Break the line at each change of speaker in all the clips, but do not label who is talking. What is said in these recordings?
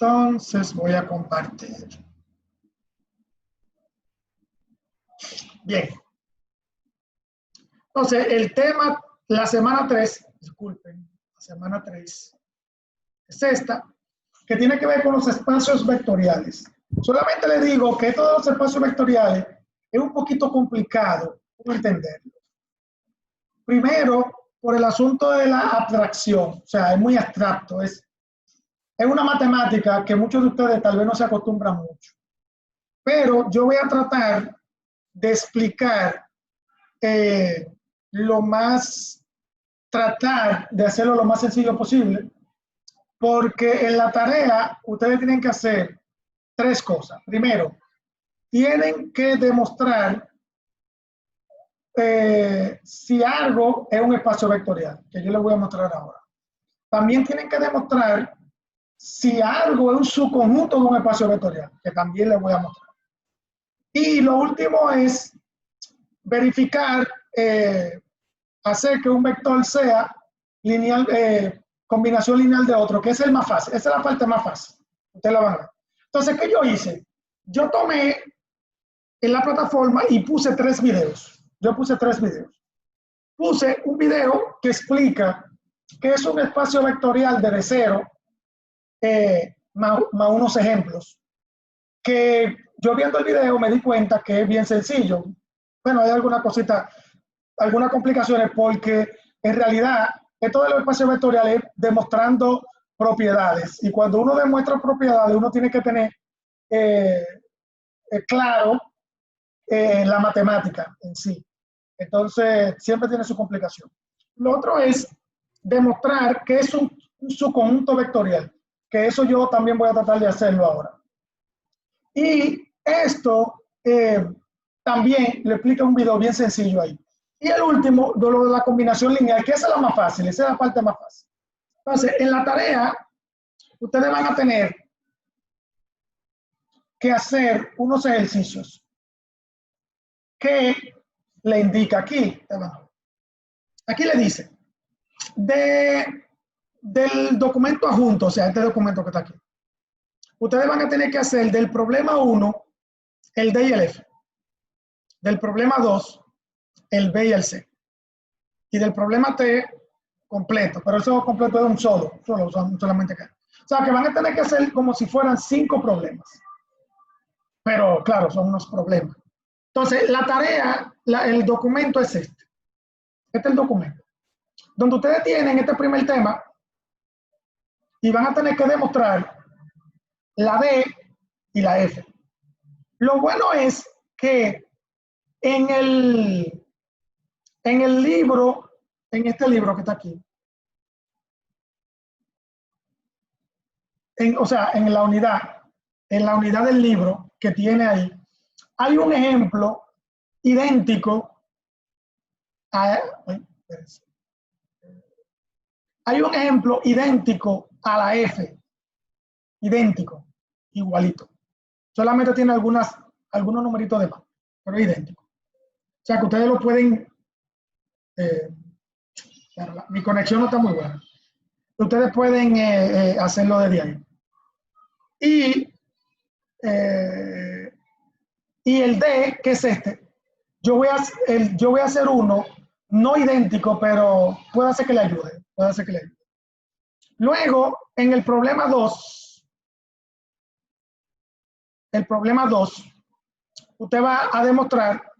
Entonces voy a compartir. Bien. Entonces, el tema, la semana 3, disculpen, la semana 3, es esta, que tiene que ver con los espacios vectoriales. Solamente le digo que todos los espacios vectoriales es un poquito complicado entenderlo. Primero, por el asunto de la abstracción, o sea, es muy abstracto, es una matemática que muchos de ustedes tal vez no se acostumbran mucho. Pero yo voy a tratar de explicar tratar de hacerlo lo más sencillo posible, porque en la tarea ustedes tienen que hacer 3 cosas. Primero, tienen que demostrar si algo es un espacio vectorial, que yo les voy a mostrar ahora. También tienen que demostrar si algo es un subconjunto de un espacio vectorial, que también les voy a mostrar. Y lo último es verificar, hacer que un vector sea lineal, combinación lineal de otro, que es el más fácil. Esa es la parte más fácil. Ustedes la van a ver. Entonces, ¿qué yo hice? Yo tomé en la plataforma y puse 3 videos. Yo puse 3 videos. Puse un video que explica que es un espacio vectorial de 0 más unos ejemplos. Que yo viendo el video me di cuenta que es bien sencillo. Bueno, hay alguna cosita, algunas complicaciones, porque en realidad esto de los espacios vectoriales es demostrando propiedades. Y cuando uno demuestra propiedades, uno tiene que tener claro la matemática en sí. Entonces, siempre tiene su complicación. Lo otro es demostrar que es un subconjunto vectorial, que eso yo también voy a tratar de hacerlo ahora. Y esto también le explica un video bien sencillo ahí. Y el último, de lo de la combinación lineal, que esa es la más fácil, esa es la parte más fácil. Entonces, en la tarea, ustedes van a tener que hacer unos ejercicios que le indica aquí. Aquí le dice, del documento adjunto, o sea, este documento que está aquí, ustedes van a tener que hacer del problema 1, el D y el F. Del problema 2, el B y el C. Y del problema T, completo. Pero eso completo es un solamente acá. O sea, que van a tener que hacer como si fueran 5 problemas. Pero, claro, son unos problemas. Entonces, la tarea, el documento es este. Este es el documento. Donde ustedes tienen este primer tema y van a tener que demostrar la D y la F. Lo bueno es que en el libro, en este libro que está aquí, o sea, en la unidad del libro que tiene ahí, hay un ejemplo idéntico a, la F, idéntico, igualito. Solamente tiene algunos numeritos de más, pero es idéntico. O sea que ustedes lo pueden, mi conexión no está muy buena. Ustedes pueden hacerlo desde ahí. Y el D, que es este, yo voy a hacer uno no idéntico, pero puede ser que le ayude. Luego, en el problema 2, usted va a demostrar,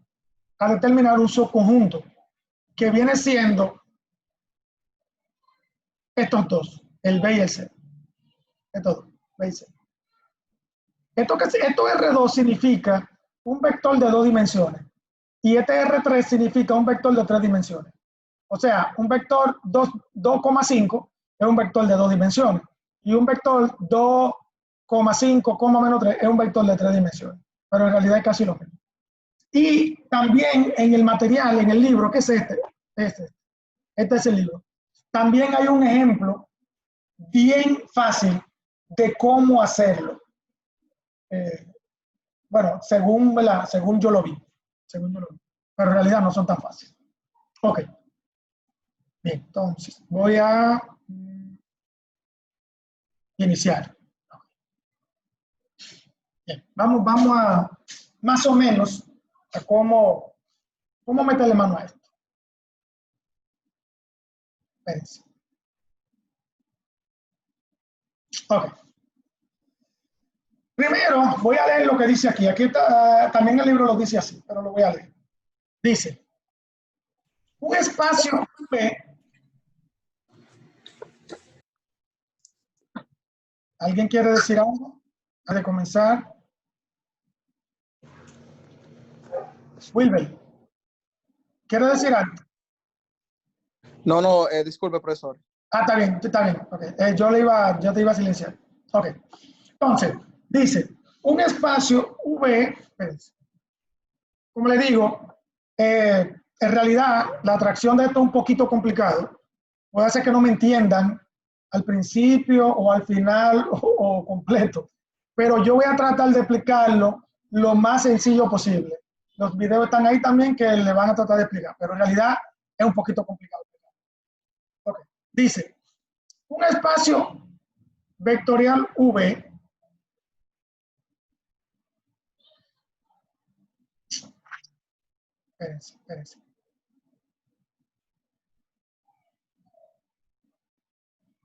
a determinar un subconjunto, que viene siendo estos dos, el B y el C. Estos dos, B y C. Esto R2 significa un vector de 2 dimensiones. Y este R3 significa un vector de 3 dimensiones. O sea, un vector 2,5 es un vector de 2 dimensiones. Y un vector 2,5, menos 3 es un vector de 3 dimensiones. Pero en realidad es casi lo mismo. Y también en el material, en el libro, que es este es el libro. También hay un ejemplo bien fácil de cómo hacerlo. Bueno, según yo lo vi. Pero en realidad no son tan fáciles. Ok. Bien, entonces voy a iniciar. Bien, vamos a más o menos a cómo meterle mano a esto. Espérense. Ok. Primero voy a leer lo que dice aquí. Aquí está, también el libro lo dice así, pero lo voy a leer. Dice, un espacio V. ¿Alguien quiere decir algo antes de comenzar? Wilber, ¿quiere decir algo?
No, disculpe, profesor.
Ah, está bien, está bien. Okay. Yo te iba a silenciar. Ok. Entonces, dice, un espacio V, como le digo, en realidad la atracción de esto es un poquito complicado. Puede ser que no me entiendan al principio o al final o completo, pero yo voy a tratar de explicarlo lo más sencillo posible. Los videos están ahí también que le van a tratar de explicar, pero en realidad es un poquito complicado. Okay. Dice, un espacio vectorial V espérense.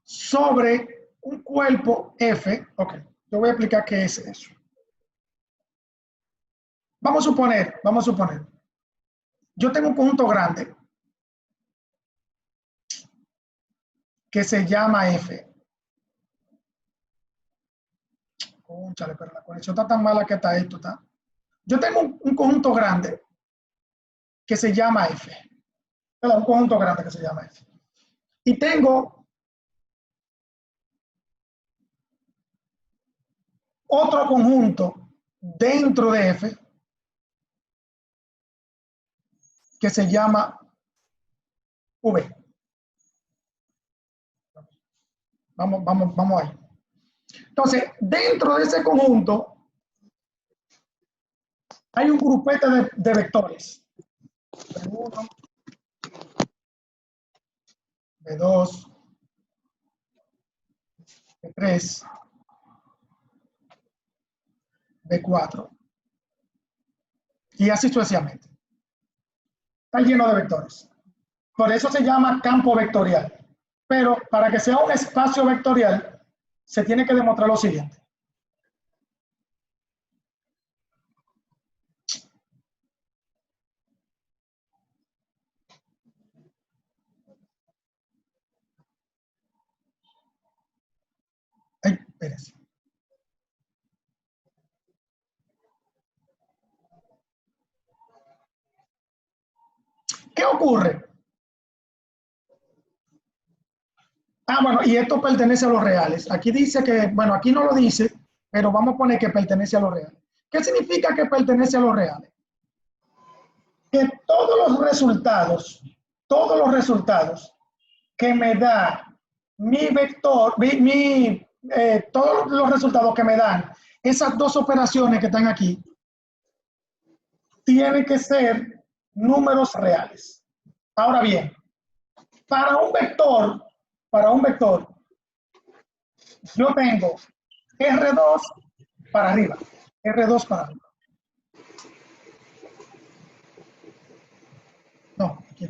Sobre un cuerpo F, ok, yo voy a explicar qué es eso. Vamos a suponer, yo tengo un conjunto grande que se llama F. Cónchale, pero la conexión está tan mala que está esto, ¿está? Yo tengo un conjunto grande que se llama F. Un conjunto grande que se llama F. Y tengo otro conjunto dentro de F que se llama V. Vamos ahí. Entonces, dentro de ese conjunto hay un grupete de vectores. B1, B2, B3, B4. Y así sucesivamente. Está lleno de vectores. Por eso se llama campo vectorial. Pero para que sea un espacio vectorial, se tiene que demostrar lo siguiente. Ay, espérense. ¿Qué ocurre? Ah, bueno, y esto pertenece a los reales. Aquí dice que, bueno, aquí no lo dice, pero vamos a poner que pertenece a los reales. ¿Qué significa que pertenece a los reales? Que todos los resultados que me da mi vector, todos los resultados que me dan esas dos operaciones que están aquí, tienen que ser números reales. Ahora bien, para un vector, yo tengo R2 para arriba, R2 para arriba. No, aquí.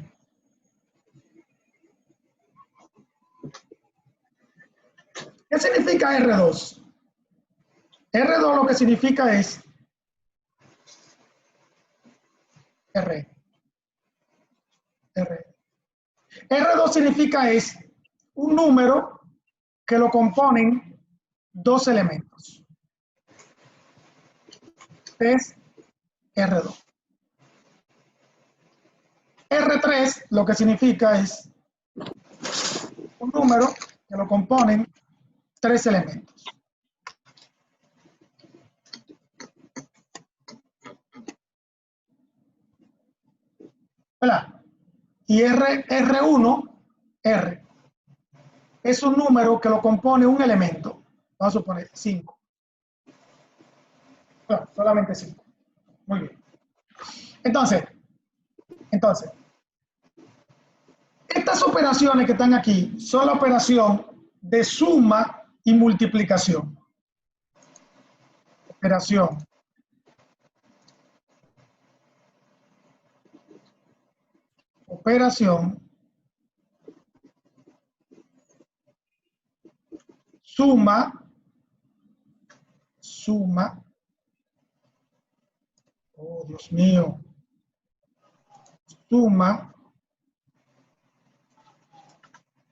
¿Qué significa R2? R2 lo que significa es R. R2 significa es un número que lo componen dos elementos. Es R2. R3 lo que significa es un número que lo componen tres elementos. ¿Verdad? Y R1, R, es un número que lo compone un elemento. Vamos a suponer 5. No, solamente 5. Muy bien. Entonces, estas operaciones que están aquí son la operación de suma y multiplicación. Operación. Operación. Suma. Suma. Oh, Dios mío. Suma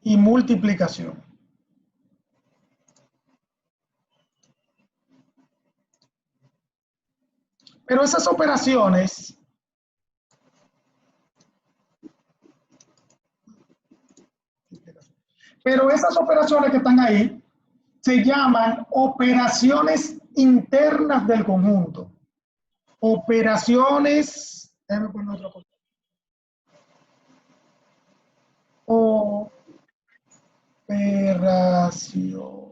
y multiplicación. Pero esas operaciones que están ahí se llaman operaciones internas del conjunto. Operaciones, déjame poner otra cosa. Operaciones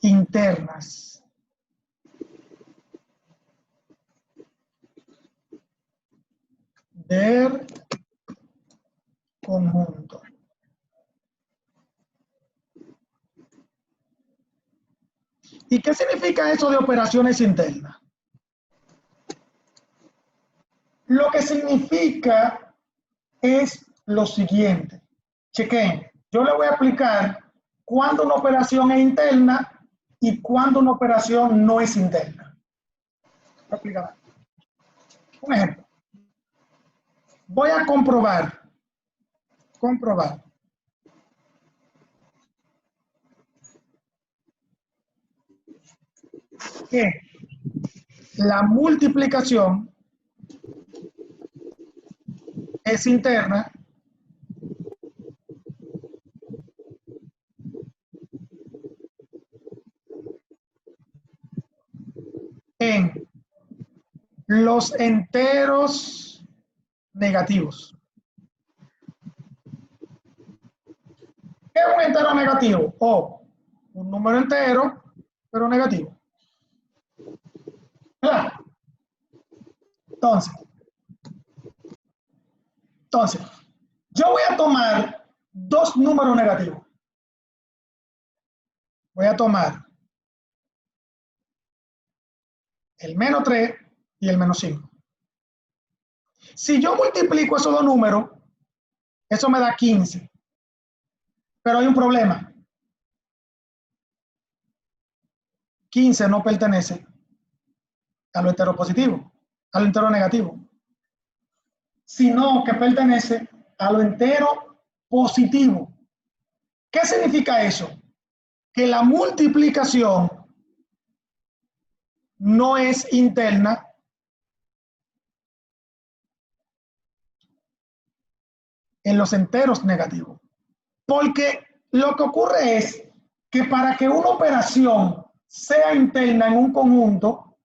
internas del conjunto. ¿Y qué significa eso de operaciones internas? Lo que significa es lo siguiente. Chequen, yo le voy a explicar cuándo una operación es interna y cuándo una operación no es interna. Voy a explicar. Un ejemplo. Voy a comprobar que la multiplicación es interna en los enteros negativos. ¿Qué es un entero negativo? O un número entero, pero negativo. ¿Verdad? Entonces, yo voy a tomar dos números negativos. Voy a tomar el menos 3 y el menos 5. Si yo multiplico esos dos números, eso me da 15. Pero hay un problema. 15 no pertenece a lo entero positivo, a lo entero negativo, sino que pertenece a lo entero positivo. ¿Qué significa eso? Que la multiplicación no es interna en los enteros negativos. Porque lo que ocurre es que para que una operación sea interna en un conjunto,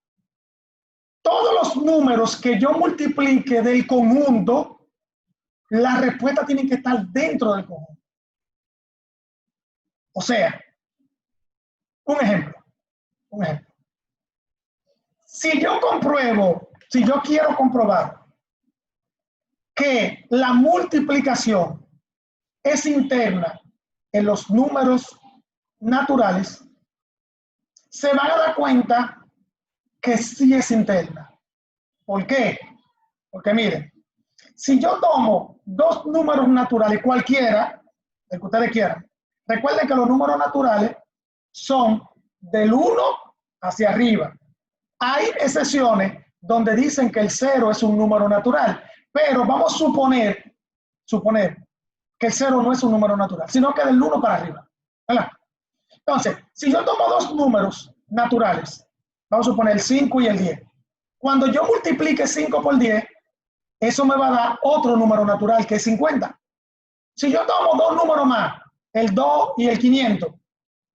todos los números que yo multiplique del conjunto, la respuesta tiene que estar dentro del conjunto. O sea, un ejemplo. Si yo quiero comprobar que la multiplicación es interna en los números naturales, se van a dar cuenta que sí es interna. ¿Por qué? Porque miren, si yo tomo dos números naturales, cualquiera, el que ustedes quieran, recuerden que los números naturales son del 1 hacia arriba. Hay excepciones donde dicen que el 0 es un número natural, pero vamos a suponer que el 0 no es un número natural, sino que del 1 para arriba, ¿verdad? Entonces, si yo tomo dos números naturales, vamos a suponer el 5 y el 10, cuando yo multiplique 5 por 10, eso me va a dar otro número natural que es 50. Si yo tomo dos números más, el 2 y el 500,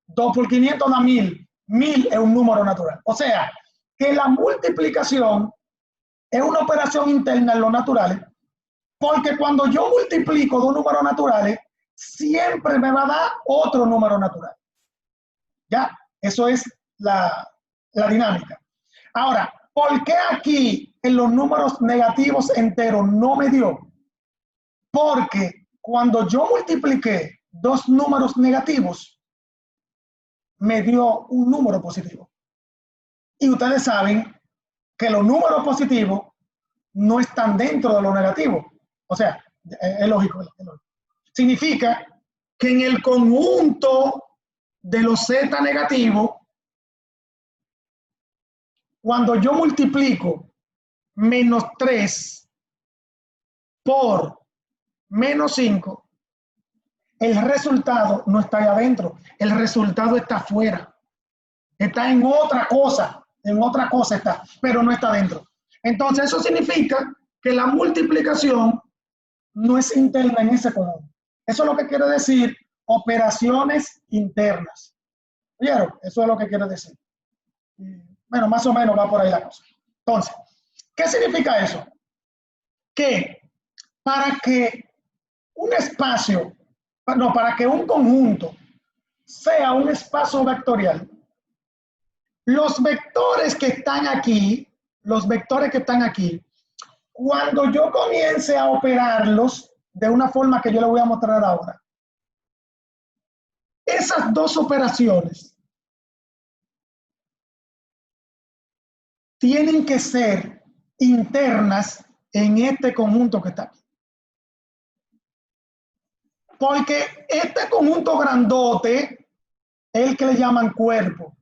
2 por 500 da 1000. 1000 es un número natural. O sea, que la multiplicación es una operación interna en los naturales, porque cuando yo multiplico dos números naturales, siempre me va a dar otro número natural. Ya, eso es la dinámica. Ahora, ¿por qué aquí en los números negativos enteros no me dio? Porque cuando yo multipliqué dos números negativos, me dio un número positivo. Y ustedes saben que los números positivos no están dentro de lo negativo. O sea, es lógico, es lógico. Significa que en el conjunto de los z negativos, cuando yo multiplico menos 3 por menos 5, el resultado no está ahí adentro, el resultado está afuera, está en otra cosa está, pero no está dentro. Entonces eso significa que la multiplicación no es interna en ese conjunto. Eso es lo que quiere decir operaciones internas. ¿Vieron? Eso es lo que quiere decir. Bueno, más o menos va por ahí la cosa. Entonces, ¿qué significa eso? Que para que un espacio, no, para que un conjunto sea un espacio vectorial, los vectores que están aquí, cuando yo comience a operarlos de una forma que yo le voy a mostrar ahora, esas dos operaciones tienen que ser internas en este conjunto que está aquí. Porque este conjunto grandote es el que le llaman cuerpo.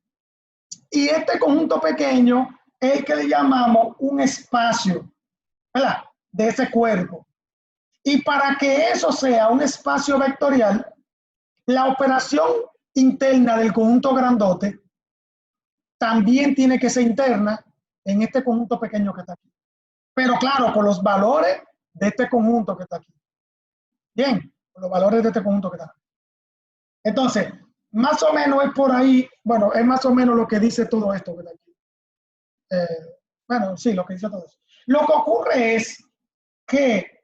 Y este conjunto pequeño es el que le llamamos un espacio, ¿verdad? De ese cuerpo. Y para que eso sea un espacio vectorial, la operación interna del conjunto grandote también tiene que ser interna en este conjunto pequeño que está aquí. Pero claro, con los valores de este conjunto que está aquí. Bien, con los valores de este conjunto que está aquí. Entonces, más o menos es por ahí, bueno, es más o menos lo que dice todo esto que está aquí. Bueno, sí, lo que dice todo eso. Lo que ocurre es que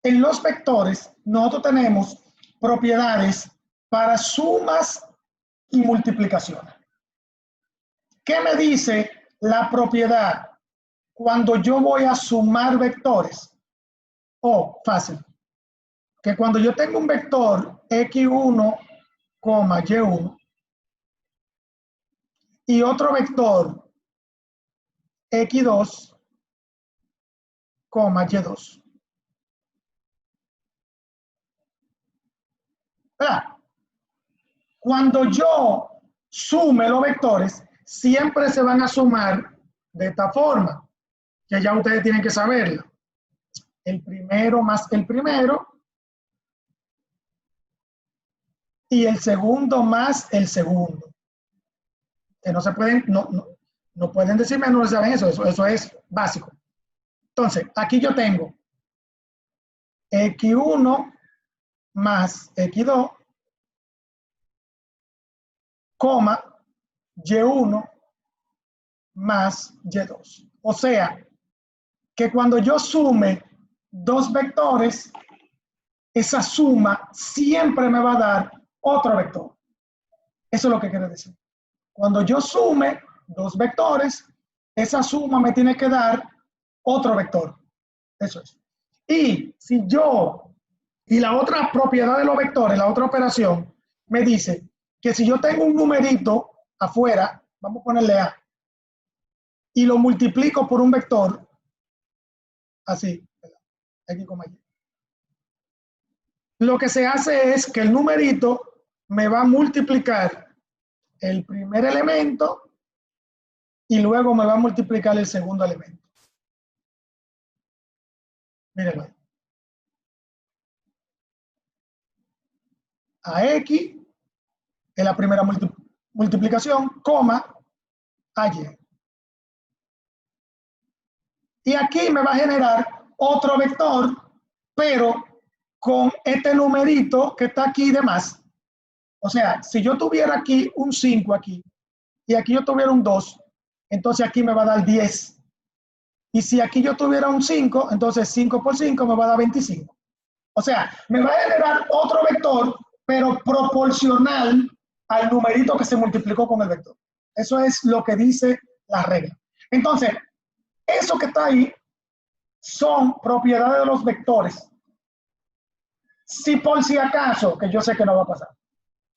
en los vectores nosotros tenemos propiedades para sumas y multiplicaciones. ¿Qué me dice la propiedad cuando yo voy a sumar vectores? Oh, fácil. Que cuando yo tengo un vector x1, y1 y otro vector x2, y2. Cuando yo sume los vectores, siempre se van a sumar de esta forma, que ya ustedes tienen que saberlo. El primero más el primero y el segundo más el segundo. Que no se pueden, no pueden decirme, no saben eso es básico. Entonces, aquí yo tengo x1 más x2, y1 más y2. O sea, que cuando yo sume dos vectores, esa suma siempre me va a dar otro vector. Eso es lo que quiere decir. Cuando yo sume dos vectores, esa suma me tiene que dar otro vector. Eso es. Y la otra propiedad de los vectores, la otra operación, me dice que si yo tengo un numerito afuera, vamos a ponerle A, y lo multiplico por un vector, así, X, Y. Lo que se hace es que el numerito me va a multiplicar el primer elemento y luego me va a multiplicar el segundo elemento. Mírenlo ahí. A X es la primera multiplicación, a Y. Y aquí me va a generar otro vector, pero con este numerito que está aquí de más. O sea, si yo tuviera aquí un 5 aquí, y aquí yo tuviera un 2, entonces aquí me va a dar 10. Y si aquí yo tuviera un 5, entonces 5 por 5 me va a dar 25. O sea, me va a generar otro vector, pero proporcional al numerito que se multiplicó con el vector. Eso es lo que dice la regla. Entonces, eso que está ahí son propiedades de los vectores. Si por si acaso, que yo sé que no va a pasar,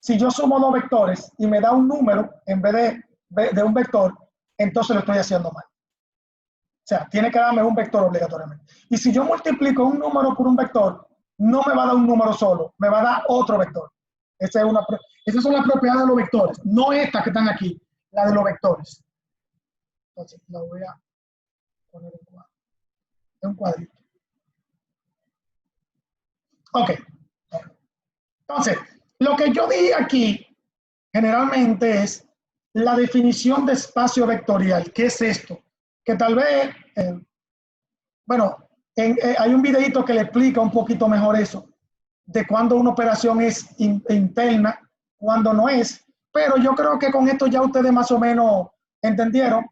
Si yo sumo dos vectores y me da un número en vez de un vector, entonces lo estoy haciendo mal. O sea, tiene que darme un vector obligatoriamente. Y si yo multiplico un número por un vector, no me va a dar un número solo, me va a dar otro vector. Esas son las propiedades de los vectores, no estas que están aquí, la de los vectores. Entonces, la voy a poner en un cuadrito. Ok. Entonces, lo que yo di aquí generalmente es la definición de espacio vectorial. ¿Qué es esto? Que tal vez, bueno, hay un videito que le explica un poquito mejor eso, de cuando una operación es interna, cuando no es, pero yo creo que con esto ya ustedes más o menos entendieron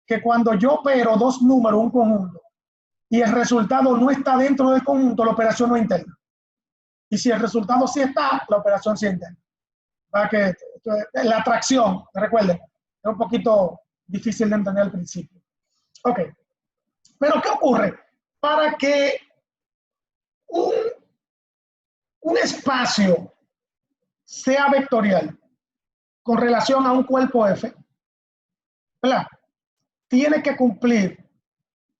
que cuando yo opero dos números, un conjunto, y el resultado no está dentro del conjunto, la operación no es interna. Y si el resultado sí está, la operación sí es interna. Para que la atracción, recuerden, es un poquito difícil de entender al principio. Ok, pero ¿qué ocurre? Para que un espacio sea vectorial con relación a un cuerpo F, ¿verdad? Tiene que cumplir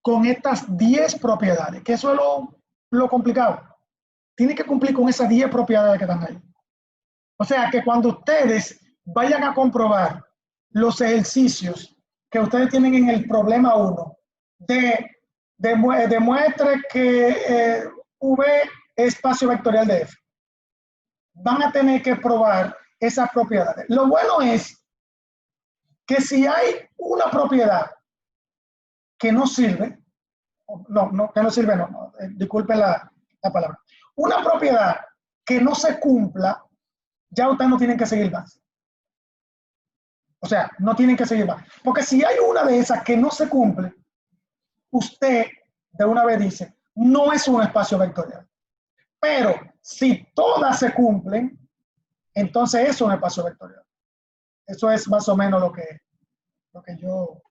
con estas 10 propiedades, que eso es lo complicado. Tiene que cumplir con esas 10 propiedades que están ahí. O sea, que cuando ustedes vayan a comprobar los ejercicios que ustedes tienen en el problema 1, demuestre que V es espacio vectorial de F, van a tener que probar esas propiedades. Lo bueno es que si hay una propiedad que no sirve, que no sirve, disculpe la palabra, una propiedad que no se cumpla, ya ustedes no tienen que seguir más. O sea, no tienen que seguir más. Porque si hay una de esas que no se cumple, usted de una vez dice, no es un espacio vectorial. Pero si todas se cumplen, entonces es un espacio vectorial. Eso es más o menos lo que yo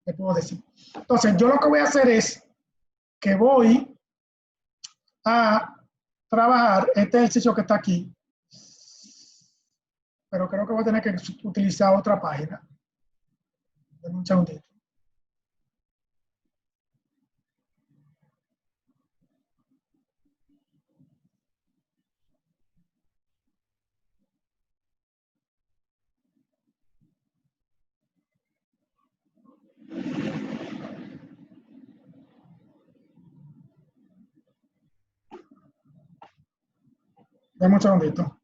le puedo decir. Entonces, yo lo que voy a hacer es que voy a trabajar este ejercicio que está aquí, pero creo que voy a tener que utilizar otra página. Denme un segundito. Denme un segundito.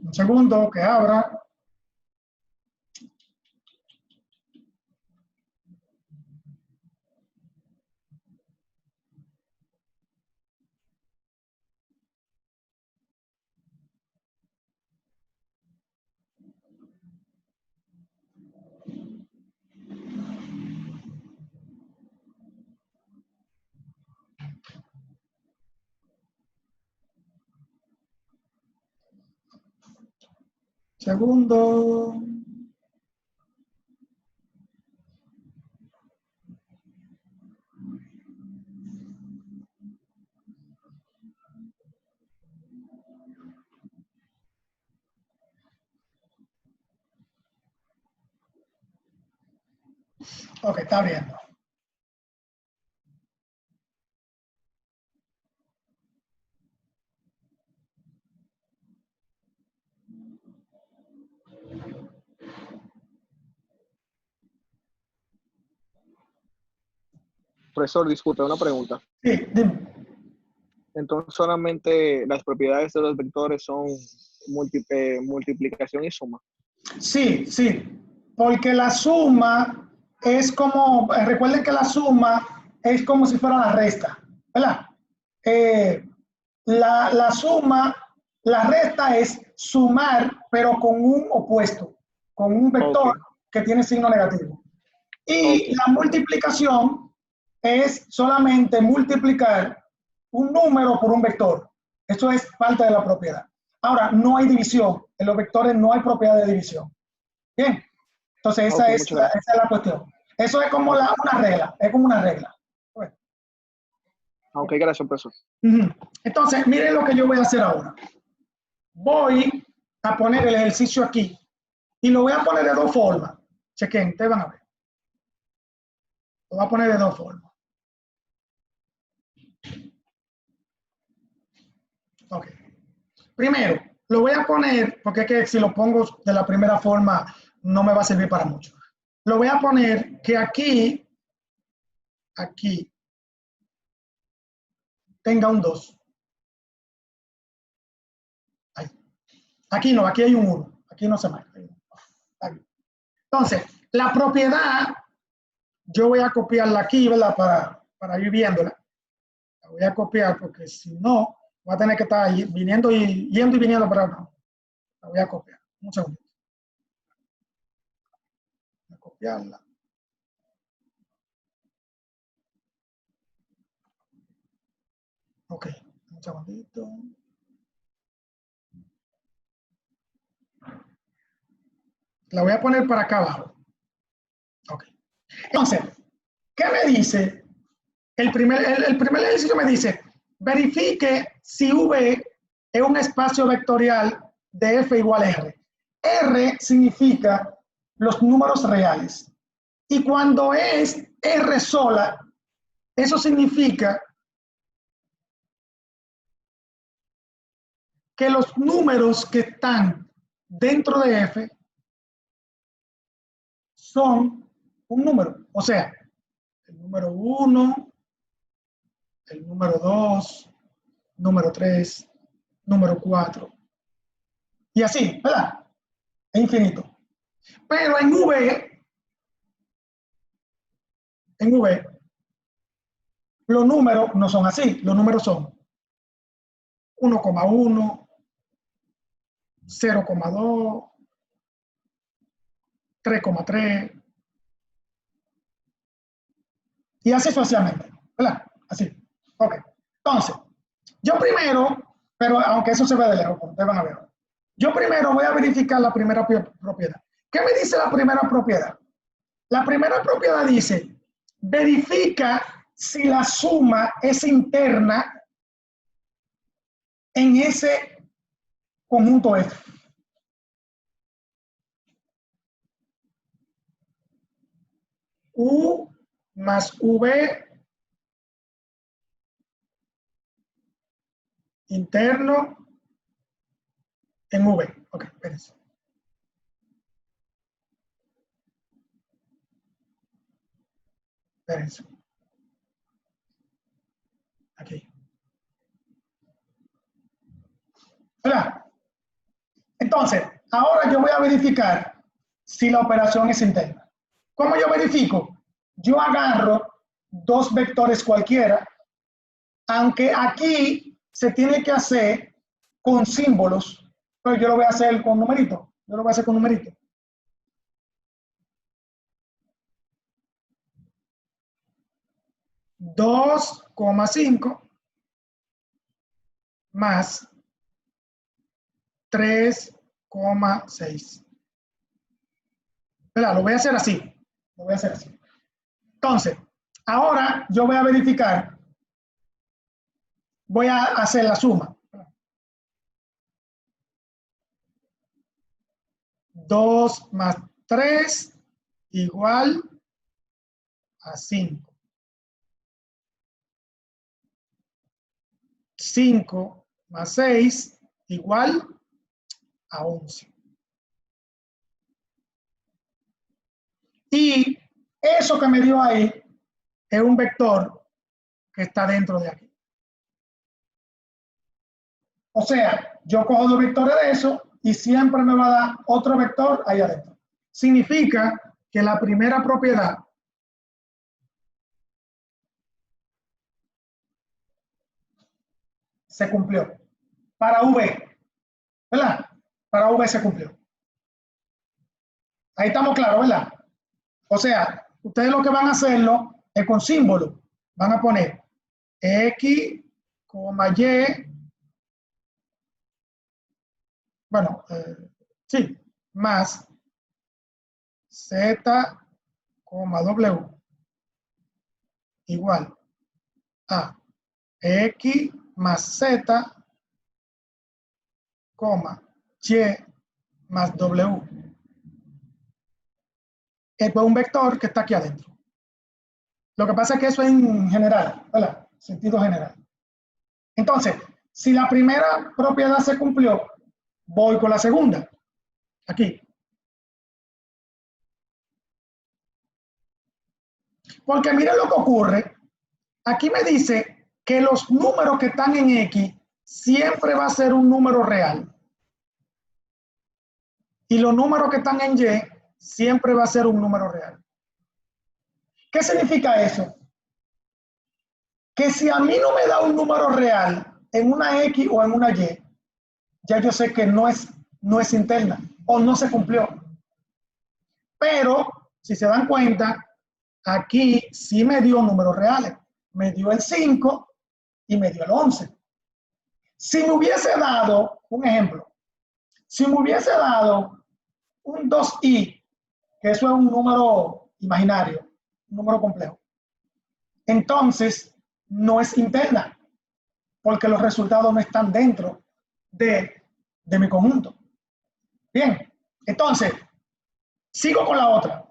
Un segundo que abra. Segundo. Ok, está abriendo.
Profesor, disculpe, una pregunta.
Sí, dime.
Entonces, solamente las propiedades de los vectores son multiplicación y suma.
Sí, sí, porque la suma es como, recuerden que la suma es como si fuera la resta, ¿verdad? La suma La resta es sumar, pero con un opuesto, con un vector que tiene signo negativo. Y la multiplicación es solamente multiplicar un número por un vector. Eso es parte de la propiedad. Ahora, no hay división. En los vectores no hay propiedad de división. Bien. Entonces, esa es la cuestión. Eso es como una regla. Es como una regla. Bueno.
Ok, gracias, profesor.
Entonces, miren lo que yo voy a hacer ahora. Voy a poner el ejercicio aquí y lo voy a poner de dos formas. Chequen, ustedes van a ver. Lo voy a poner de dos formas. Ok. Primero, lo voy a poner, porque es que si lo pongo de la primera forma no me va a servir para mucho. Lo voy a poner que aquí tenga un 2. Ahí. Aquí no, aquí hay un 1. Aquí no se marca. Entonces, la propiedad, yo voy a copiarla aquí, ¿verdad? Para ir viéndola. La voy a copiar porque si no, voy a tener que estar viniendo y yendo y viniendo, pero no. La voy a copiar. Un segundo. Voy a copiarla. Ok, un segundito. La voy a poner para acá abajo. Ok. Entonces, ¿qué me dice? El primer ejercicio me dice, verifique si V es un espacio vectorial de F igual a R. R significa los números reales. Y cuando es R sola, eso significa que los números que están dentro de F son un número. O sea, el número 1, el número 2, número 3, número 4. Y así, ¿verdad? Es infinito. Pero en V, los números no son así. Los números son 1,1, 0,2, 3,3 y así sucesivamente, ¿verdad? Así. Ok. Entonces, yo primero, pero aunque eso se ve de lejos, ustedes van a ver. Yo primero voy a verificar la primera propiedad. ¿Qué me dice la primera propiedad? La primera propiedad dice, verifica si la suma es interna en ese conjunto F. U más V interno en V. Ok, espérense. Espérense. Aquí. ¿Verdad? Entonces, ahora yo voy a verificar si la operación es interna. ¿Cómo yo verifico? Yo agarro dos vectores cualquiera, aunque aquí se tiene que hacer con símbolos, pero yo lo voy a hacer con numeritos. Yo lo voy a hacer con numeritos. $2,5 más 3,6. Lo voy a hacer así. Lo voy a hacer así. Entonces, ahora yo voy a verificar. Voy a hacer la suma. 2 más 3 igual a 5. 5 más 6 igual a 11. Y eso que me dio ahí es un vector que está dentro de aquí. O sea, yo cojo dos vectores de eso y siempre me va a dar otro vector ahí adentro. Significa que la primera propiedad se cumplió para V. ¿verdad? Para V se cumplió. Ahí estamos claros, ¿verdad? O sea, ustedes lo que van a hacerlo es con símbolo. Van a poner X, Y, bueno, sí, más Z, W, igual a X más Z, Y más W. Esto es un vector que está aquí adentro. Lo que pasa es que eso es en general, ¿verdad? Sentido general. Entonces, si la primera propiedad se cumplió, voy con la segunda. Aquí. Porque miren lo que ocurre. Aquí me dice que los números que están en X siempre va a ser un número real. Y los números que están en Y siempre va a ser un número real. ¿Qué significa eso? Que si a mí no me da un número real en una X o en una Y, ya yo sé que no es interna o no se cumplió. Pero, si se dan cuenta, aquí sí me dio números reales. Me dio el 5 y me dio el 11. Si me hubiese dado, un ejemplo, si me hubiese dado un 2i, que eso es un número imaginario, un número complejo, entonces no es interna, porque los resultados no están dentro de mi conjunto. Bien, entonces, sigo con la otra.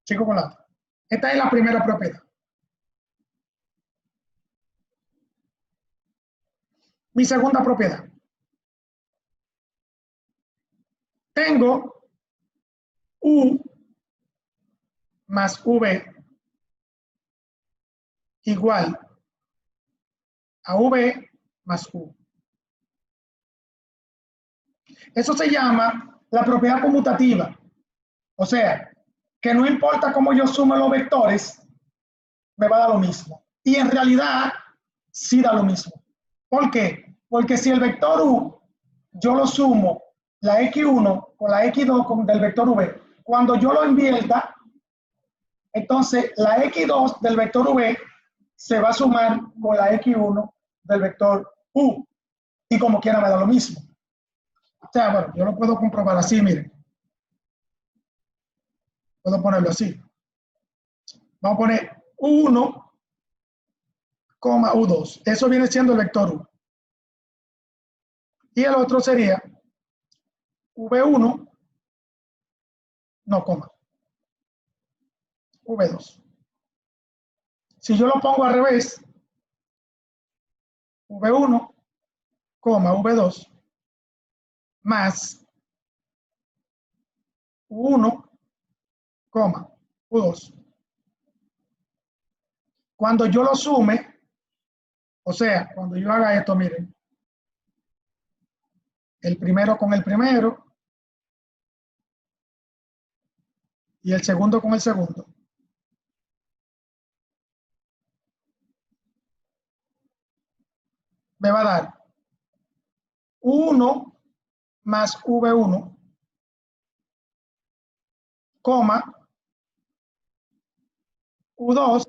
Sigo con la otra. Esta es la primera propiedad. Mi segunda propiedad. Tengo U más V igual a V más U. Eso se llama la propiedad conmutativa. O sea, que no importa cómo yo sume los vectores, me va a dar lo mismo. Y en realidad, sí da lo mismo. ¿Por qué? Porque si el vector U, yo lo sumo, la X1 con la X2 del vector V, cuando yo lo invierta, entonces la X2 del vector V se va a sumar con la X1 del vector U. Y como quiera me da lo mismo. O sea, bueno, yo lo puedo comprobar así, miren. Puedo ponerlo así. Vamos a poner U1, U2. Eso viene siendo el vector U. Y el otro sería V1, no, V2. Si yo lo pongo al revés, V1, V2, más U1, U2. Cuando yo lo sume, o sea, cuando yo haga esto, miren, el primero con el primero y el segundo con el segundo, me va a dar 1 más V1, U2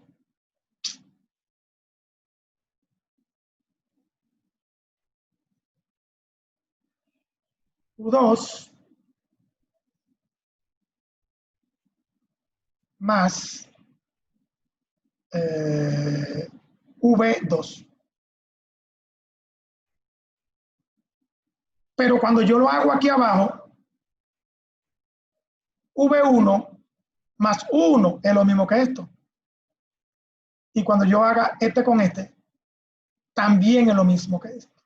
más V2. Pero cuando yo lo hago aquí abajo, V1 más 1 es lo mismo que esto. Y cuando yo haga este con este, también es lo mismo que esto.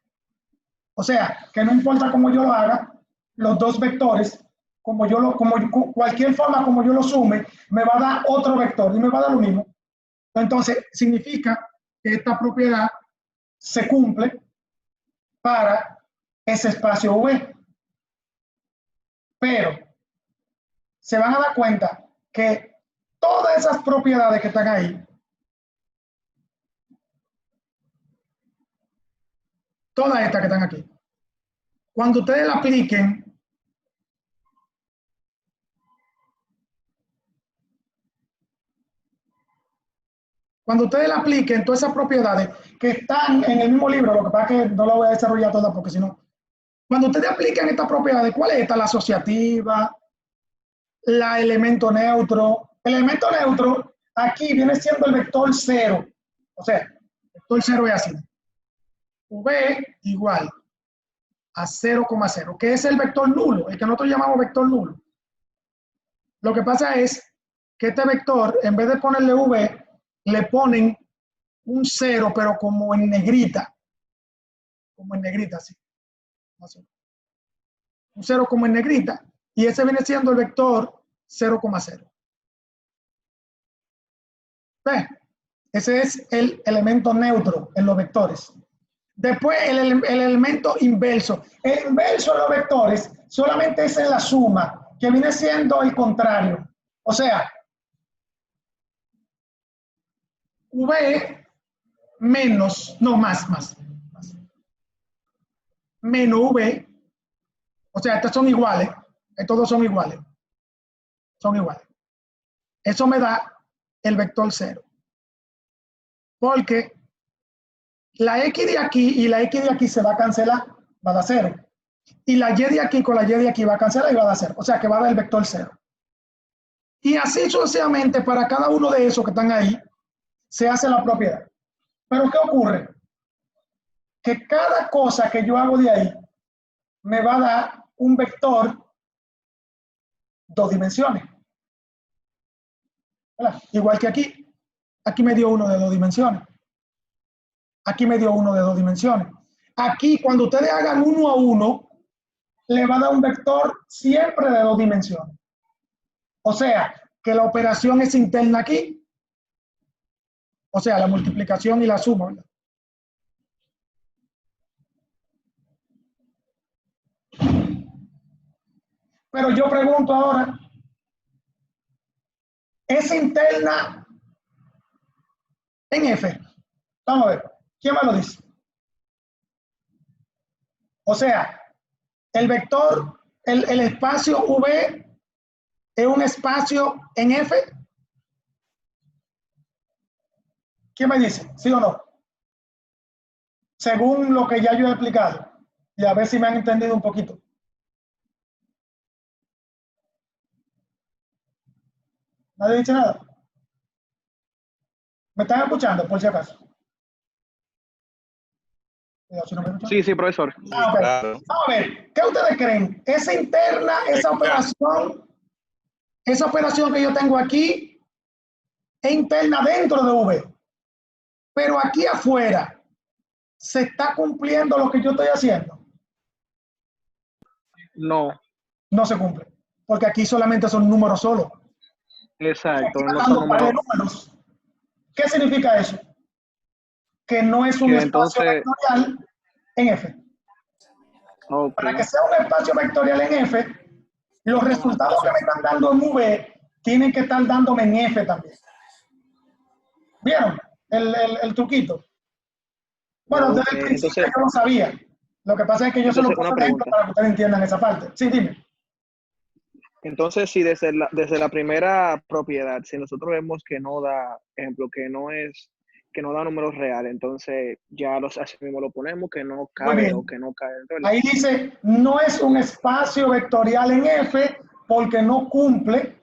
O sea, que no importa cómo yo lo haga, los dos vectores, cualquier forma como yo lo sume, me va a dar otro vector y me va a dar lo mismo. Entonces, significa que esta propiedad se cumple para ese espacio V. Pero se van a dar cuenta que todas esas propiedades que están ahí, todas estas que están aquí, cuando ustedes la apliquen, todas esas propiedades que están en el mismo libro, lo que pasa es que no la voy a desarrollar toda porque si no, cuando ustedes aplican estas propiedades, ¿cuál es esta? La asociativa, la elemento neutro. El elemento neutro aquí viene siendo el vector 0. O sea, el vector 0 es así. V igual a 0,0, que es el vector nulo, el que nosotros llamamos vector nulo. Lo que pasa es que este vector, en vez de ponerle V, le ponen un 0, pero como en negrita. Como en negrita, así. Un 0 como en negrita. Y ese viene siendo el vector 0,0. ¿Ves? Ese es el elemento neutro en los vectores. Después el elemento inverso. El inverso en los vectores solamente es en la suma, que viene siendo el contrario. O sea, V menos, no, más. Menos V. O sea, estos son iguales. Estos dos son iguales. Son iguales. Eso me da el vector 0. Porque la X de aquí y la X de aquí se va a cancelar, va a dar 0. Y la Y de aquí con la Y de aquí va a cancelar y va a dar 0. O sea que va a dar el vector 0. Y así sucesivamente para cada uno de esos que están ahí, se hace la propiedad. Pero ¿qué ocurre? Que cada cosa que yo hago de ahí me va a dar un vector 2 dimensiones. ¿Verdad? Igual que aquí. Aquí me dio uno de 2 dimensiones. Aquí me dio uno de 2 dimensiones. Aquí, cuando ustedes hagan 1 a 1, le va a dar un vector siempre de 2 dimensiones. O sea, que la operación es interna aquí. O sea, la multiplicación y la suma, ¿verdad? Pero yo pregunto ahora, ¿es interna en F? Vamos a ver, ¿quién me lo dice? O sea, el vector, el espacio V es un espacio en F. ¿Quién me dice? ¿Sí o no? Según lo que ya yo he explicado. Y a ver si me han entendido un poquito. ¿Nadie dice nada? ¿Me están escuchando, por si acaso?
Sí, profesor.
Ah, okay. Claro. Vamos a ver, ¿qué ustedes creen? ¿Es interna esa operación que yo tengo aquí? Es interna dentro de V. Pero aquí afuera, ¿se está cumpliendo lo que yo estoy haciendo?
No.
No se cumple. Porque aquí solamente son números solos.
Exacto. No son
números. ¿Qué significa eso? Que no es un espacio vectorial en F. Okay. Para que sea un espacio vectorial en F, los resultados que me están dando en V tienen que estar dándome en F también. ¿Vieron el truquito? Bueno, desde el principio yo lo sabía. Lo que pasa es que yo se lo puse dentro para que ustedes entiendan esa parte. Sí, dime.
Entonces, si desde la primera propiedad, si nosotros vemos que no da, ejemplo, que no da números reales, entonces ya así mismo lo ponemos, que no cabe o que no cae.
Ahí dice, no es un espacio vectorial en F porque no cumple,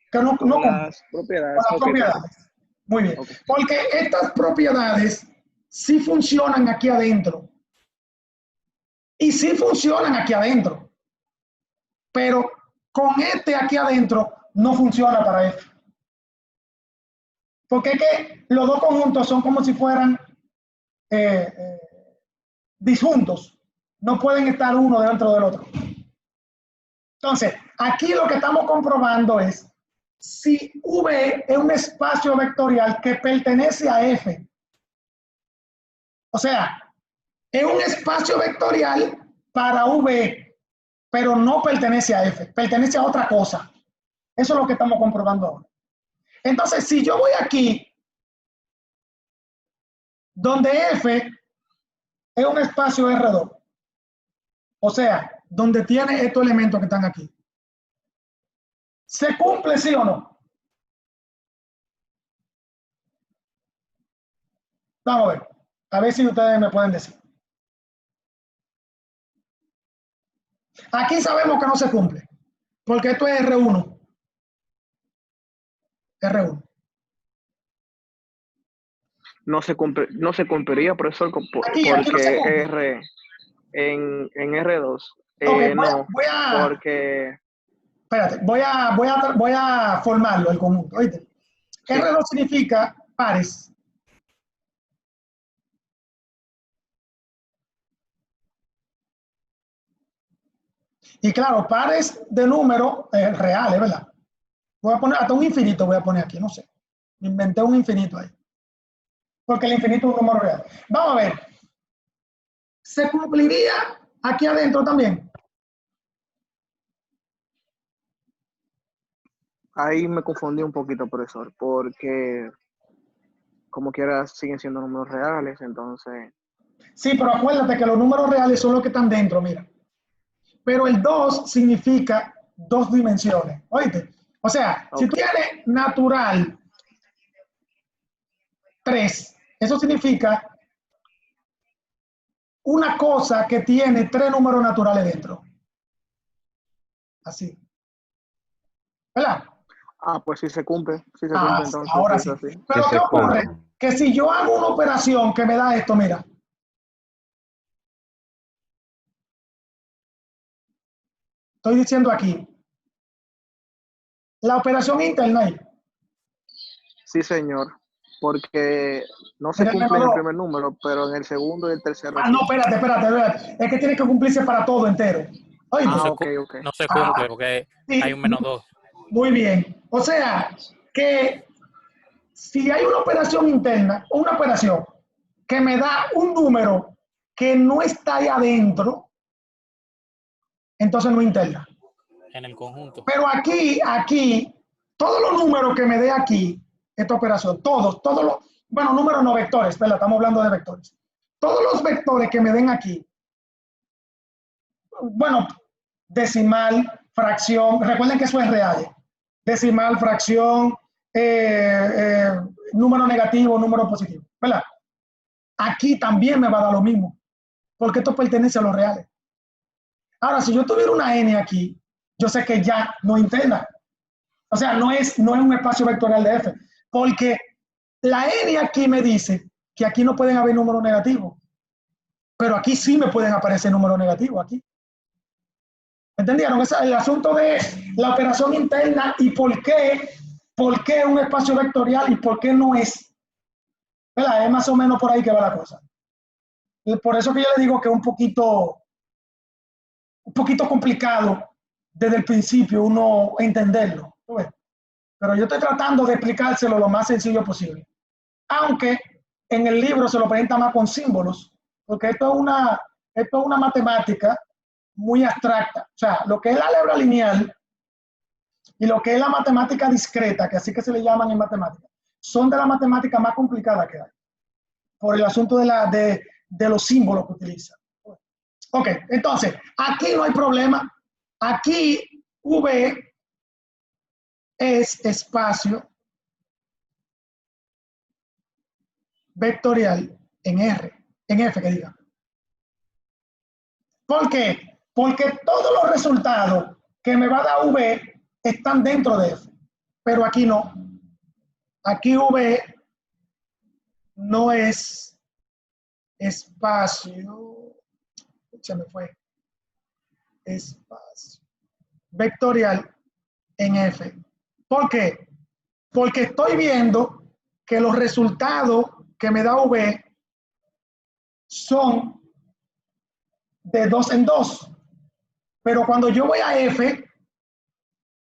que no cumple
las propiedades.
Con las propiedades. Muy bien. Okay. Porque estas propiedades sí funcionan aquí adentro. Y sí funcionan aquí adentro. Pero con este aquí adentro no funciona para F. Porque es que los dos conjuntos son como si fueran disjuntos. No pueden estar uno dentro del otro. Entonces, aquí lo que estamos comprobando es si V es un espacio vectorial que pertenece a F. O sea, es un espacio vectorial para V, pero no pertenece a F, pertenece a otra cosa. Eso es lo que estamos comprobando ahora. Entonces, si yo voy aquí, donde F es un espacio R2, O sea, donde tiene estos elementos que están aquí. ¿Se cumple, sí o no? Vamos a ver si ustedes me pueden decir. Aquí sabemos que no se cumple, porque esto es R1. R1.
No se cumpliría, profesor,
Aquí
porque
no se cumple.
en R2,
Okay,
no,
voy a,
porque
espérate, voy a formarlo, el conjunto. ¿Oíste?
sí,
R2 significa pares. Y claro, pares de números reales, ¿verdad? Voy a poner hasta un infinito, voy a poner aquí, no sé. Inventé un infinito ahí. Porque el infinito es un número real. Vamos a ver. ¿Se cumpliría aquí adentro también?
ahí me confundí un poquito, profesor, porque como quiera siguen siendo números reales, entonces,
Sí, pero acuérdate que los números reales son los que están dentro, mira. Pero el 2 significa dos dimensiones. ¿Oíste? O sea, si tú
ok.
tienes natural 3, eso significa una cosa que tiene 3 números naturales dentro. Así. ¿Verdad?
Ah, pues sí se cumple, entonces sí
Ahora
es
sí.
así.
Sí
Pero ¿qué
se
ocurre?
cumple.
Que si yo hago una operación que me da esto, mira. Estoy diciendo aquí. La operación interna ahí.
Sí, señor, porque no se
Mira el
cumple en el
menor.
primer número, pero en el segundo y el tercero
Ah,
sí.
no, espérate. Es que tiene que cumplirse para todo entero.
No
¿Oíste?
se,
Ok, ok.
no se
Ah,
cumple porque hay
sí,
un -2.
muy bien. O sea, que si hay una operación interna, una operación que me da un número que no está ahí adentro, entonces no es interna.
En el conjunto.
Pero aquí, todos los números que me dé aquí, esta operación, todos los, bueno, números no vectores, ¿verdad? Estamos hablando de vectores. Todos los vectores que me den aquí, bueno, decimal, fracción, recuerden que eso es real. Decimal, fracción, número negativo, número positivo, ¿verdad? Aquí también me va a dar lo mismo, porque esto pertenece a los reales. Ahora, si yo tuviera una n aquí, yo sé que ya no interna. O sea, no es un espacio vectorial de f, porque la n aquí me dice que aquí no pueden haber números negativos, pero aquí sí me pueden aparecer números negativos, aquí. ¿Entendieron? Ese es el asunto de la operación interna y por qué un espacio vectorial y por qué no es. ¿Verdad? Es más o menos por ahí que va la cosa. Y por eso que yo le digo que es un poquito complicado desde el principio uno entenderlo. ¿Ves? Pero yo estoy tratando de explicárselo lo más sencillo posible. Aunque en el libro se lo presenta más con símbolos, porque esto es una matemática muy abstracta. O sea, lo que es la álgebra lineal y lo que es la matemática discreta, que así que se le llaman en matemática, son de la matemática más complicada que hay, por el asunto de los símbolos que utilizan. Ok, entonces, aquí no hay problema. Aquí V es espacio vectorial en F, que diga. ¿Por qué? Porque todos los resultados que me va a dar V están dentro de F, pero aquí no. Aquí V no es espacio, se me fue, espacio vectorial en F. ¿Por qué? Porque estoy viendo que los resultados que me da V son de 2 en 2. Pero cuando yo voy a F,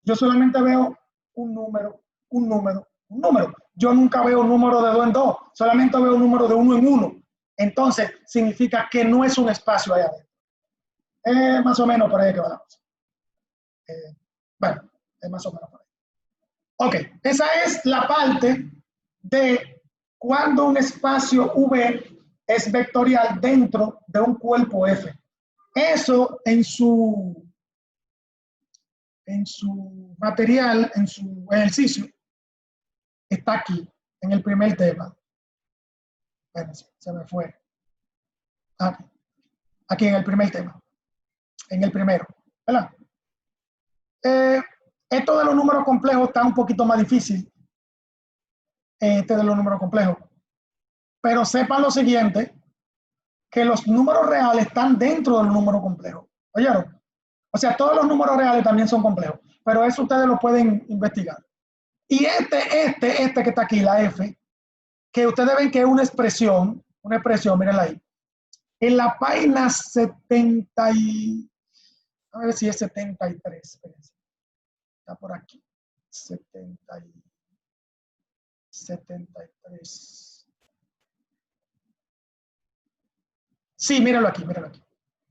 yo solamente veo un número, un número, un número. Yo nunca veo un número de 2 en 2, solamente veo un número de 1 en 1. Entonces, significa que no es un espacio allá adentro. Más o menos por ahí que va la cosa. Bueno, es más o menos por ahí. Ok, esa es la parte de cuando un espacio V es vectorial dentro de un cuerpo F. Eso en su material, en su ejercicio, está aquí, en el primer tema. Espérense, se me fue. Aquí en el primer tema. En el primero, ¿verdad? Esto de los números complejos está un poquito más difícil. Este de los números complejos. Pero sepan lo siguiente, que los números reales están dentro del número complejo. ¿Oyeron? O sea, todos los números reales también son complejos, pero eso ustedes lo pueden investigar. Y este que está aquí, la F, que ustedes ven que es una expresión, mírenla ahí. En la página 70 y... A ver si es 73, espérense. Está por aquí. 73. Sí, míralo aquí, míralo aquí.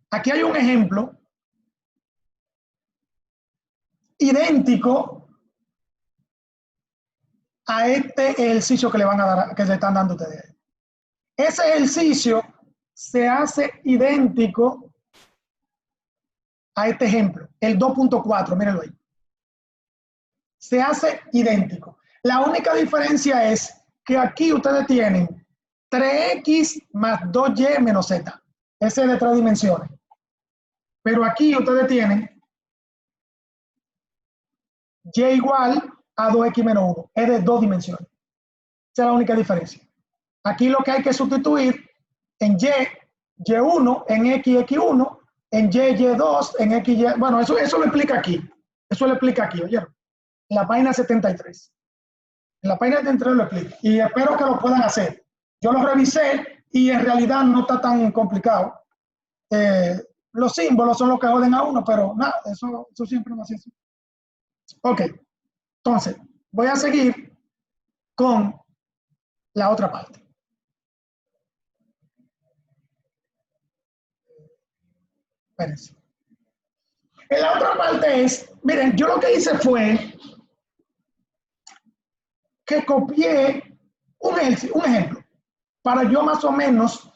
Aquí hay un ejemplo idéntico a este ejercicio que le van a dar, que le están dando ustedes. Ese ejercicio se hace idéntico a este ejemplo, el 2.4, mírenlo ahí. Se hace idéntico. La única diferencia es que aquí ustedes tienen 3x más 2y menos z. Ese es de 3 dimensiones. Pero aquí ustedes tienen y igual a 2x menos 1. Es de 2 dimensiones. Esa es la única diferencia. Aquí lo que hay que sustituir en y1, en x1, en y2, en xy. Bueno, eso lo explica aquí. Eso lo explica aquí, ¿oyeron? En la página 73. En la página 73 lo explica. Y espero que lo puedan hacer. Yo lo revisé y en realidad no está tan complicado. Los símbolos son los que joden a uno, pero nada, eso siempre va a ser así. Ok, entonces voy a seguir con la otra parte. Espérense. En la otra parte es, miren, yo lo que hice fue que copié un ejemplo para yo más o menos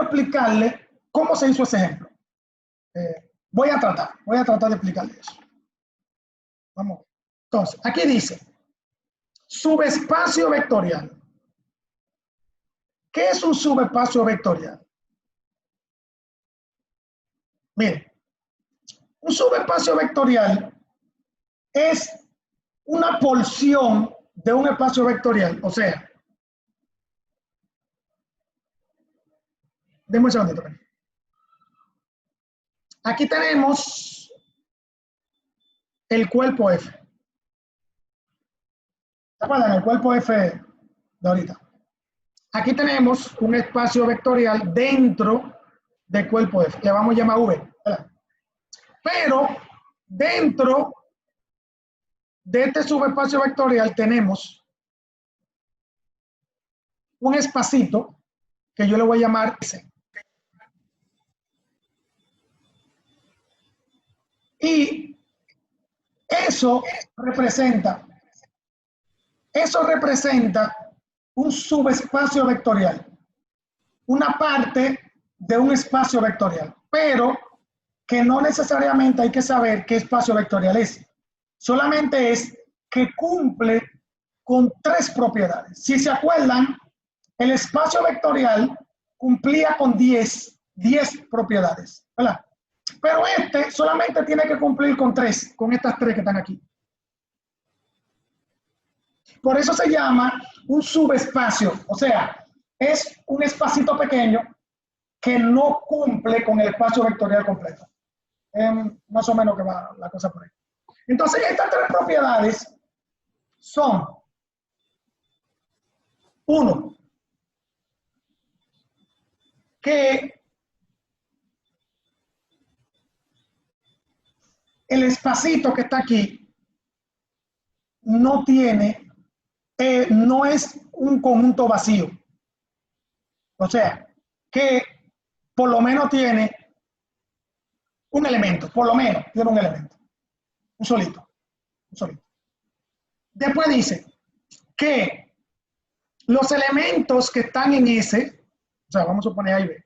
explicarle cómo se hizo ese ejemplo. Voy a tratar de explicarle eso. Vamos. Entonces, aquí dice, subespacio vectorial. ¿Qué es un subespacio vectorial? Miren, un subespacio vectorial es una porción de un espacio vectorial. O sea, denme un segundito. Aquí tenemos el cuerpo F. ¿Se acuerdan? El cuerpo F de ahorita. Aquí tenemos un espacio vectorial dentro del cuerpo F. Le vamos a llamar V. ¿Verdad? Pero dentro de este subespacio vectorial tenemos un espacito que yo le voy a llamar S. Y eso representa un subespacio vectorial, una parte de un espacio vectorial, pero que no necesariamente hay que saber qué espacio vectorial es. Solamente es que cumple con 3 propiedades. Si se acuerdan, el espacio vectorial cumplía con 10 propiedades, ¿verdad? Pero este solamente tiene que cumplir con 3, con estas 3 que están aquí. Por eso se llama un subespacio, o sea, es un espacito pequeño que no cumple con el espacio vectorial completo. Más o menos que va la cosa por ahí. Entonces, estas 3 propiedades son, 1, que el espacito que está aquí no tiene, no es un conjunto vacío. O sea, que por lo menos tiene un elemento, por lo menos tiene un elemento. Un solito. Después dice que los elementos que están en S O sea, vamos a suponer A y B.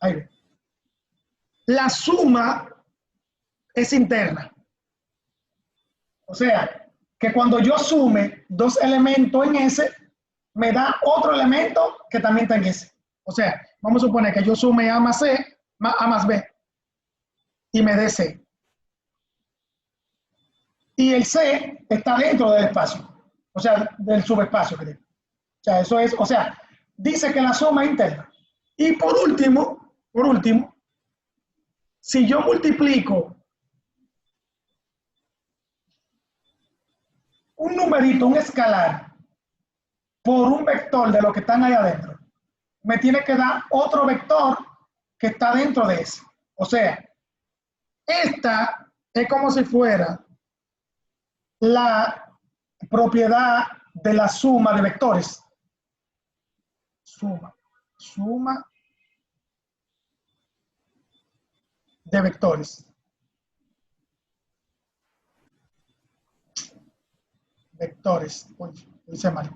A y B. La suma es interna. O sea, que cuando yo sume dos elementos en S, me da otro elemento que también está en S. O sea, vamos a suponer que yo sume A más C, A más B, y me dé C. Y el C está dentro del espacio, o sea, del subespacio, creo. O sea, eso es, o sea, dice que la suma es interna. Y por último, si yo multiplico un numerito, un escalar, por un vector de lo que están ahí adentro, me tiene que dar otro vector que está dentro de ese. O sea, esta es como si fuera la propiedad de la suma de vectores. Suma de vectores. Vectores. Uy, lo hice mal.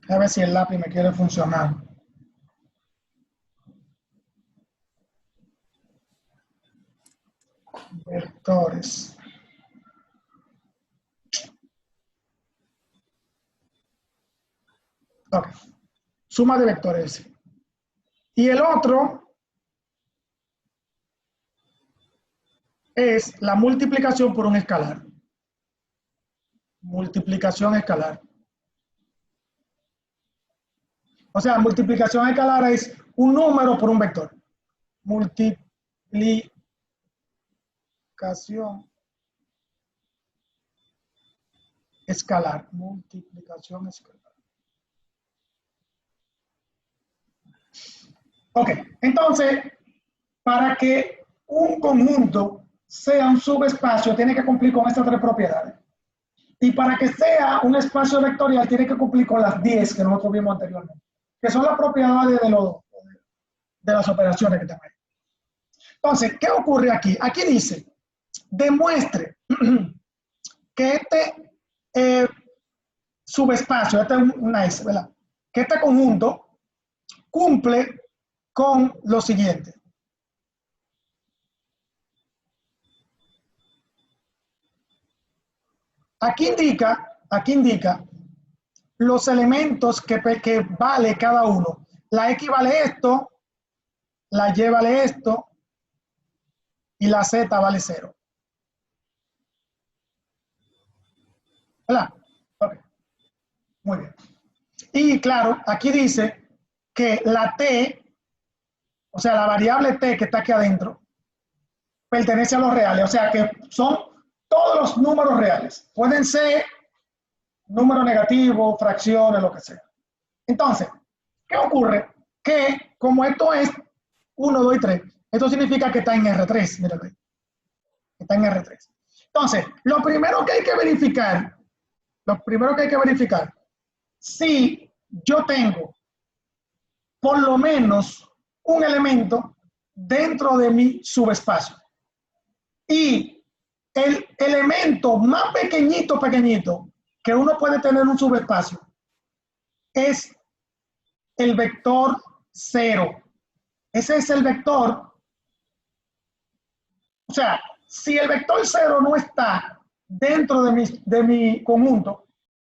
A ver si el lápiz me quiere funcionar. Vectores. Ok. Suma de vectores. Y el otro es la multiplicación por un escalar. Multiplicación escalar. O sea, multiplicación escalar es un número por un vector. Multiplicación escalar. Multiplicación escalar. Ok, entonces, para que un conjunto sea un subespacio, tiene que cumplir con estas tres propiedades. Y para que sea un espacio vectorial, tiene que cumplir con las 10 que nosotros vimos anteriormente, que son las propiedades de las operaciones que están ahí. Entonces, ¿qué ocurre aquí? Aquí dice, demuestre que este subespacio, este es una S, ¿verdad? Que este conjunto cumple con lo siguiente. Aquí indica los elementos que vale cada uno. La X vale esto, la Y vale esto, y la Z vale 0. ¿Verdad? Ok. Muy bien. Y claro, aquí dice que la T, o sea, la variable T que está aquí adentro, pertenece a los reales. O sea, que son todos los números reales. Pueden ser números negativos, fracciones, lo que sea. Entonces, ¿qué ocurre? Que como esto es 1, 2 y 3, esto significa que está en R3. Mira ahí. Está en R3. Entonces, lo primero que hay que verificar, si yo tengo por lo menos un elemento dentro de mi subespacio y el elemento más pequeñito que uno puede tener en un subespacio es el vector 0. Ese es el vector. O sea, si el vector 0 no está dentro de mi conjunto,